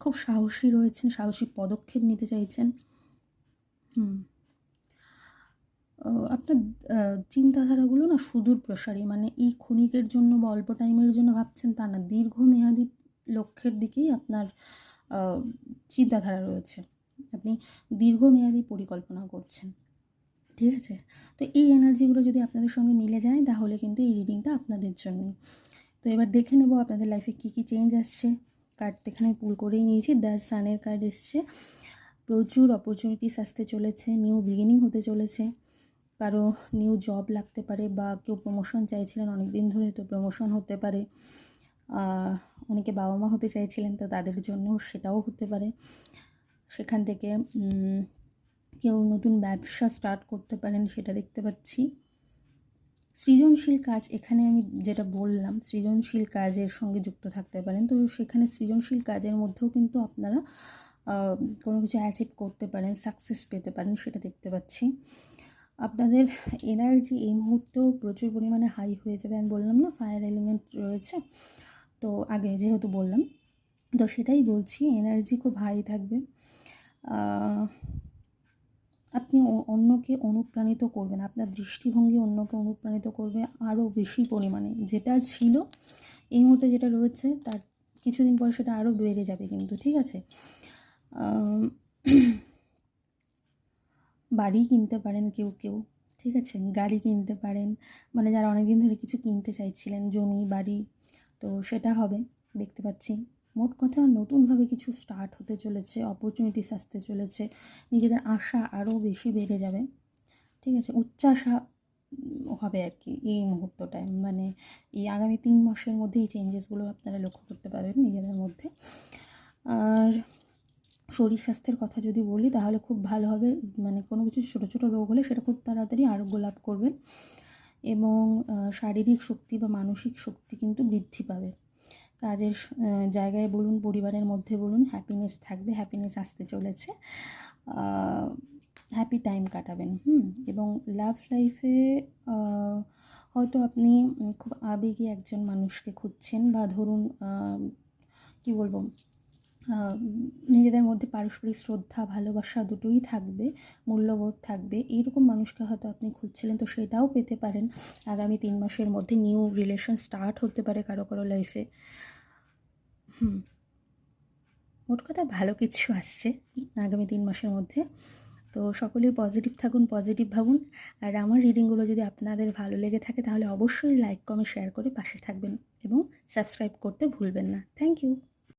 খুব সাহসী রয়েছেন, সাহসী পদক্ষেপ নিতে চাইছেন। আপনার চিন্তাধারাগুলো না সুদূর প্রসারী, মানে এই ক্ষণিকের জন্য বা অল্প টাইমের জন্য ভাবছেন তা না, দীর্ঘমেয়াদী লক্ষ্যের দিকেই আপনার চিন্তাধারা রয়েছে। আপনি দীর্ঘমেয়াদী পরিকল্পনা করছেন, ঠিক আছে? তো এই এনার্জিগুলো যদি আপনাদের সঙ্গে মিলে যায় তাহলে কিন্তু এই রিডিংটা আপনাদের জন্যই। তো এবার দেখে নেব আপনাদের লাইফে কী কী চেঞ্জ আসছে। কার্ড এখানে পুল করেই নিয়েছি, দ্য সানের কার্ড এসছে। প্রচুর অপরচুনিটিস আসতে চলেছে, নিউ বিগিনিং হতে চলেছে, কারো নিউ জব লাগতে পারে বা কেউ প্রমোশন চাইছিলেন অনেক দিন ধরে, তো প্রমোশন হতে পারে। অনেকে বাবা মা হতে চাইছিলেন, তো তাদের জন্য সেটাও হতে পারে। সেখান থেকে কেউ নতুন ব্যবসা স্টার্ট করতে পারেন, সেটা দেখতে পাচ্ছি। সৃজনশীল কাজ, এখানে আমি যেটা বললাম সৃজনশীল কাজের সঙ্গে যুক্ত থাকতে পারেন, তো সেখানে সৃজনশীল কাজের মধ্যেও কিন্তু আপনারা কোনো কিছু অ্যাচিভ করতে পারেন, সাকসেস পেতে পারেন, সেটা দেখতে পাচ্ছি। আপনাদের এনার্জি এই মুহূর্তেও প্রচুর পরিমাণে হাই হয়ে যাবে। আমি বললাম না ফায়ার এলিমেন্ট রয়েছে, তো আগে যেহেতু বললাম, তো সেটাই বলছি, এনার্জি খুব হাই থাকবে। আপনি অন্যকে অনুপ্রাণিত করবেন, আপনার দৃষ্টিভঙ্গি অন্যকে অনুপ্রাণিত করবে আরও বেশি পরিমাণে। যেটা ছিল এই মুহূর্তে যেটা রয়েছে তার কিছুদিন পর সেটা আরও বেড়ে যাবে কিন্তু, ঠিক আছে? বাড়ি কিনতে পারেন কেউ কেউ, ঠিক আছে? গাড়ি কিনতে পারেন, মানে যারা অনেকদিন ধরে কিছু কিনতে চাইছিলেন, জমি বাড়ি, তো সেটা হবে দেখতে পাচ্ছি। মোট কথা নতুনভাবে কিছু স্টার্ট হতে চলেছে, অপরচুনিটিস আসতে চলেছে, নিজেদের আশা আরও বেশি বেড়ে যাবে, ঠিক আছে? উচ্চাশা হবে আর কি এই মুহূর্তটায়, মানে এই আগামী 3 মাসের মধ্যে এই চেঞ্জেসগুলো আপনারা লক্ষ্য করতে পারবেন নিজেদের মধ্যে। আর শরীর স্বাস্থ্যের কথা যদি বলি তাহলে খুব ভালো হবে, মানে কোনো কিছু ছোটো ছোটো রোগ হলে সেটা খুব তাড়াতাড়ি আরোগ্য লাভ করবেন, এবং শারীরিক শক্তি বা মানসিক শক্তি কিন্তু বৃদ্ধি পাবে। কাজের জায়গায় বলুন, পরিবারের মধ্যে বলুন, হ্যাপিনেস থাকবে, হ্যাপিনেস আসতে চলেছে, হ্যাপি টাইম কাটাবেন। এবং লাভ লাইফে হয়তো আপনি খুব আবেগী একজন মানুষকে খুঁজছেন, বা ধরুন কী বলবো, নিজেদের মধ্যে পারস্পরিক শ্রদ্ধা ভালোবাসা দুটোই থাকবে, মূল্যবোধ থাকবে, এইরকম মানুষকে হয়তো আপনি খুঁজছিলেন, তো সেটাও পেতে পারেন আগামী 3 মাসের মধ্যে। নিউ রিলেশন স্টার্ট হতে পারে কারো কারো লাইফে। মোট কথা ভালো কিছু আসছে আগামী 3 মাসের মধ্যে। তো সকলেই পজিটিভ থাকুন, পজিটিভ ভাবুন। আর আমার রিডিংগুলো যদি আপনাদের ভালো লেগে থাকে তাহলে অবশ্যই লাইক কমেন্ট শেয়ার করে পাশে থাকবেন, এবং সাবস্ক্রাইব করতে ভুলবেন না। Thank you.